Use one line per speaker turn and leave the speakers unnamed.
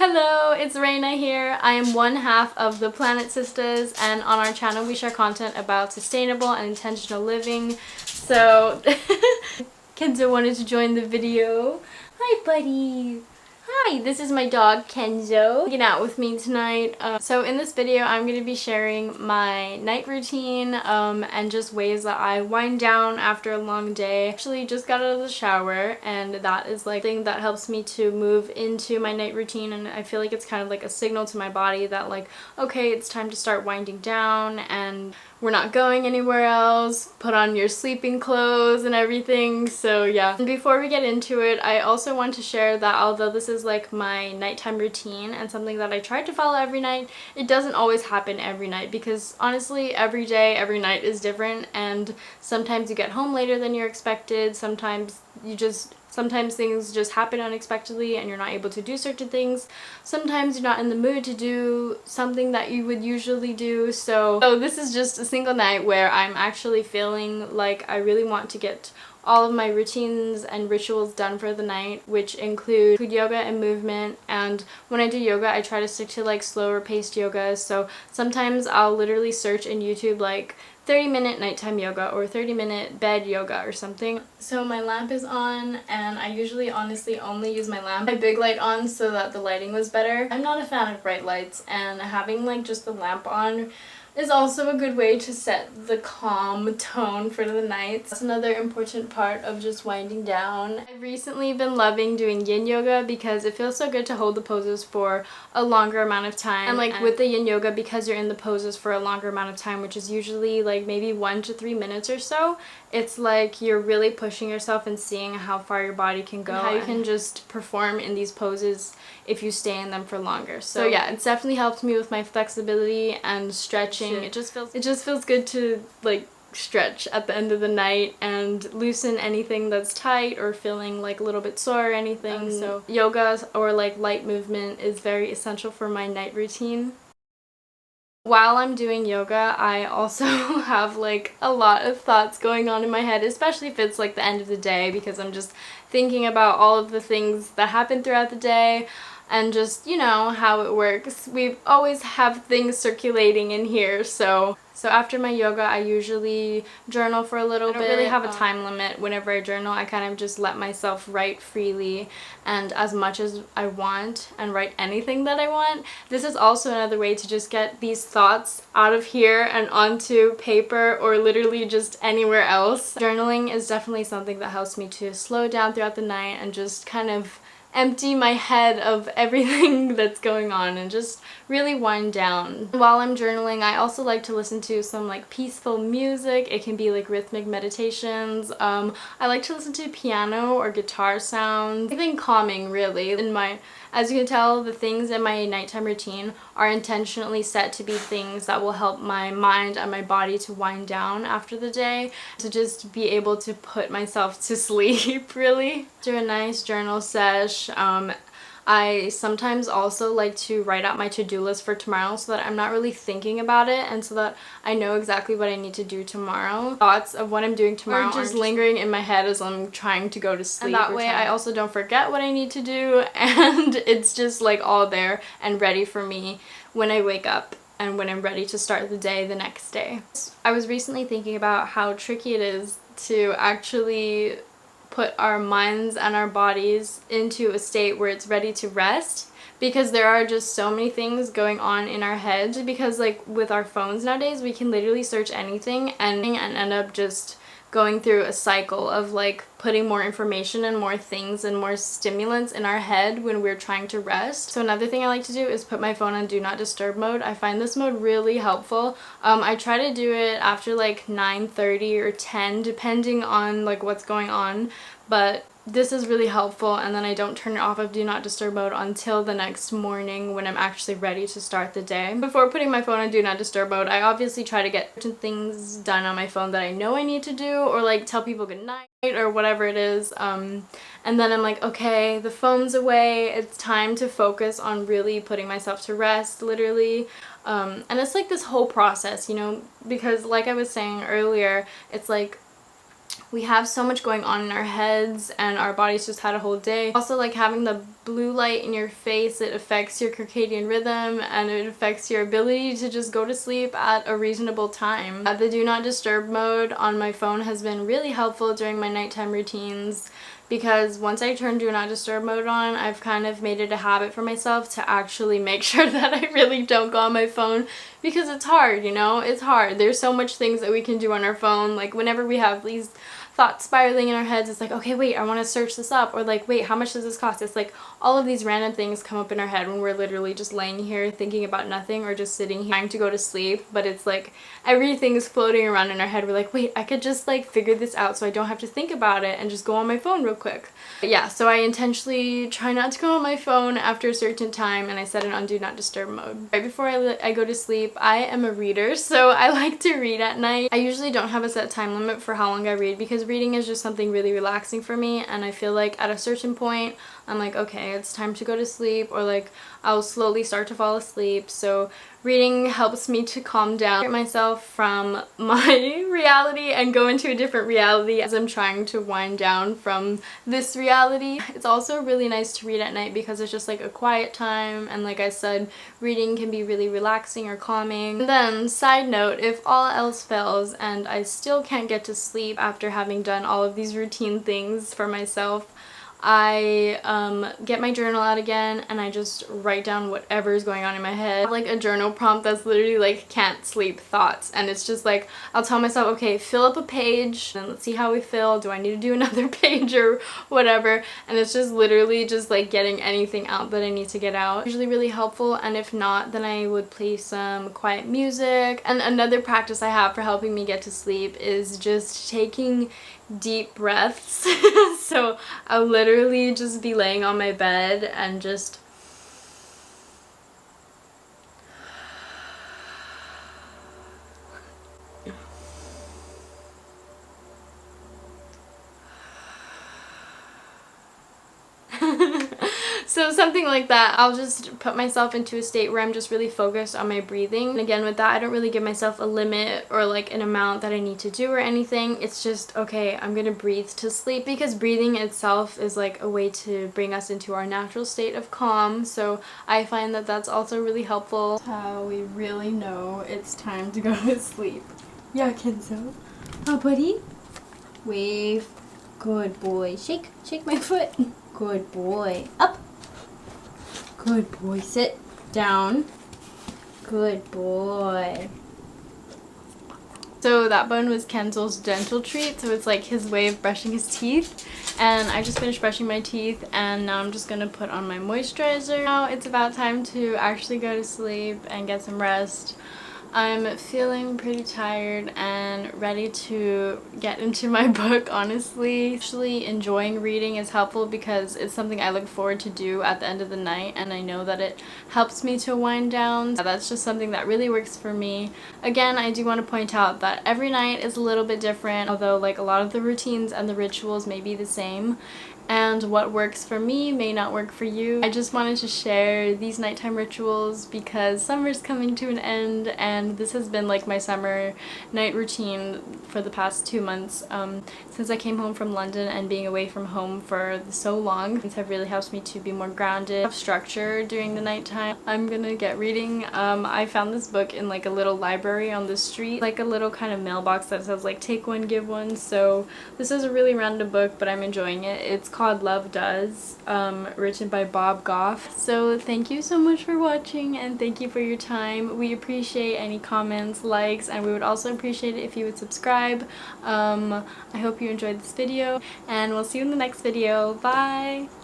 Hello, it's Reina here. I am one half of the Planet Sisters, and on our channel we share content about sustainable and intentional living. So, Kenzo wanted to join the video. Hi, buddy. Hi, this is my dog Kenzo hanging out with me tonight. So in this video I'm going to be sharing my night routine and just ways that I wind down after a long day. I actually just got out of the shower, and that is like thing that helps me to move into my night routine, and I feel like it's kind of like a signal to my body that like, okay, it's time to start winding down and we're not going anywhere else. Put on your sleeping clothes and everything. So yeah. And before we get into it, I also want to share that although this is like my nighttime routine and something that I try to follow every night, it doesn't always happen every night, because honestly every day, every night is different, and sometimes you get home later than you're expected, sometimes things just happen unexpectedly and you're not able to do certain things. Sometimes you're not in the mood to do something that you would usually do. So this is just a single night where I'm actually feeling like I really want to get all of my routines and rituals done for the night, which include yoga and movement. And when I do yoga, I try to stick to like slower paced yoga. So sometimes I'll literally search in YouTube like 30-minute nighttime yoga or 30-minute bed yoga or something. So my lamp is on, and I usually honestly only use my big light on so that the lighting was better. I'm not a fan of bright lights, and having like just the lamp on is also a good way to set the calm tone for the night. That's another important part of just winding down. I've recently been loving doing yin yoga because it feels so good to hold the poses for a longer amount of time. And like with the yin yoga, because you're in the poses for a longer amount of time, which is usually like maybe 1 to 3 minutes or so, it's like you're really pushing yourself and seeing how far your body can go, how you can just perform in these poses if you stay in them for longer. So yeah, it's definitely helped me with my flexibility and stretching. It just feels good to like stretch at the end of the night and loosen anything that's tight or feeling like a little bit sore or anything. So yoga or like light movement is very essential for my night routine. While I'm doing yoga, I also have like a lot of thoughts going on in my head, especially if it's like the end of the day, because I'm just thinking about all of the things that happen throughout the day and just, you know, how it works. We always have things circulating in here, so after my yoga, I usually journal for a little bit. I don't really have a time limit whenever I journal. I kind of just let myself write freely and as much as I want, and write anything that I want. This is also another way to just get these thoughts out of here and onto paper or literally just anywhere else. Journaling is definitely something that helps me to slow down throughout the night and just kind of empty my head of everything that's going on and just really wind down. While I'm journaling, I also like to listen to some like peaceful music. It can be like rhythmic meditations. I like to listen to piano or guitar sounds. Anything calming, really. As you can tell, the things in my nighttime routine are intentionally set to be things that will help my mind and my body to wind down after the day, to just be able to put myself to sleep, really. After a nice journal sesh, I sometimes also like to write out my to-do list for tomorrow so that I'm not really thinking about it, and so that I know exactly what I need to do tomorrow. Thoughts of what I'm doing tomorrow are just lingering in my head as I'm trying to go to sleep. And that way I also don't forget what I need to do, and it's just like all there and ready for me when I wake up and when I'm ready to start the day the next day. I was recently thinking about how tricky it is to actually put our minds and our bodies into a state where it's ready to rest, because there are just so many things going on in our heads. Because like with our phones nowadays, we can literally search anything and end up just going through a cycle of like putting more information and more things and more stimulants in our head when we're trying to rest. So another thing I like to do is put my phone on do not disturb mode. I find this mode really helpful. I try to do it after like 9:30 or 10 depending on like what's going on, but this is really helpful, and then I don't turn it off of do not disturb mode until the next morning when I'm actually ready to start the day. Before putting my phone on do not disturb mode, I obviously try to get certain things done on my phone that I know I need to do, or like tell people good night or whatever it is, and then I'm like, okay, the phone's away, it's time to focus on really putting myself to rest, literally. And it's like this whole process, you know, because like I was saying earlier, it's like we have so much going on in our heads and our bodies just had a whole day. Also, like having the blue light in your face, it affects your circadian rhythm and it affects your ability to just go to sleep at a reasonable time. The do not disturb mode on my phone has been really helpful during my nighttime routines, because once I turn do not disturb mode on, I've kind of made it a habit for myself to actually make sure that I really don't go on my phone, because it's hard, you know? It's hard. There's so much things that we can do on our phone. Like whenever we have these thoughts spiraling in our heads, it's like, okay, wait, I want to search this up, or like, wait, how much does this cost? It's like all of these random things come up in our head when we're literally just laying here thinking about nothing or just sitting here trying to go to sleep, but it's like everything is floating around in our head. We're like, wait, I could just like figure this out so I don't have to think about it and just go on my phone real quick. But yeah, so I intentionally try not to go on my phone after a certain time, and I set it on do not disturb mode. Right before I go to sleep, I am a reader, so I like to read at night. I usually don't have a set time limit for how long I read, because reading is just something really relaxing for me, and I feel like at a certain point I'm like, okay, it's time to go to sleep, or like I'll slowly start to fall asleep. So reading helps me to calm down myself from my reality and go into a different reality as I'm trying to wind down from this reality. It's also really nice to read at night because it's just like a quiet time, and like I said, reading can be really relaxing or calming. And then, side note, if all else fails and I still can't get to sleep after having done all of these routine things for myself, I get my journal out again and I just write down whatever is going on in my head. I have like a journal prompt that's literally like can't sleep thoughts, and it's just like I'll tell myself, okay, fill up a page and let's see how we feel. Do I need to do another page or whatever? And it's just literally just like getting anything out that I need to get out. Usually really helpful, and if not, then I would play some quiet music. And another practice I have for helping me get to sleep is just taking deep breaths. So I'll literally just be laying on my bed and just so something like that. I'll just put myself into a state where I'm just really focused on my breathing. And again, with that, I don't really give myself a limit or like an amount that I need to do or anything. It's just, okay, I'm gonna breathe to sleep, because breathing itself is like a way to bring us into our natural state of calm. So I find that that's also really helpful. That's how we really know it's time to go to sleep. Yeah, Kenzo. Oh, buddy. Wave. Good boy. Shake. Shake my foot. Good boy. Up. Good boy. Sit down. Good boy. So that bun was Kenzel's dental treat, so it's like his way of brushing his teeth. And I just finished brushing my teeth, and now I'm just gonna put on my moisturizer. Now it's about time to actually go to sleep and get some rest. I'm feeling pretty tired and ready to get into my book, honestly. Actually, enjoying reading is helpful because it's something I look forward to do at the end of the night, and I know that it helps me to wind down. That's just something that really works for me. Again, I do want to point out that every night is a little bit different, although like a lot of the routines and the rituals may be the same. And what works for me may not work for you. I just wanted to share these nighttime rituals because summer's coming to an end, and this has been like my summer night routine for the past 2 months since I came home from London, and being away from home for so long have really helped me to be more grounded, have structure during the nighttime. I'm gonna get reading. I found this book in like a little library on the street, like a little kind of mailbox that says like take one, give one. So this is a really random book, but I'm enjoying it. It's called Love Does, written by Bob Goff. So thank you so much for watching, and thank you for your time. We appreciate any comments, likes, and we would also appreciate it if you would subscribe. I hope you enjoyed this video, and we'll see you in the next video. Bye!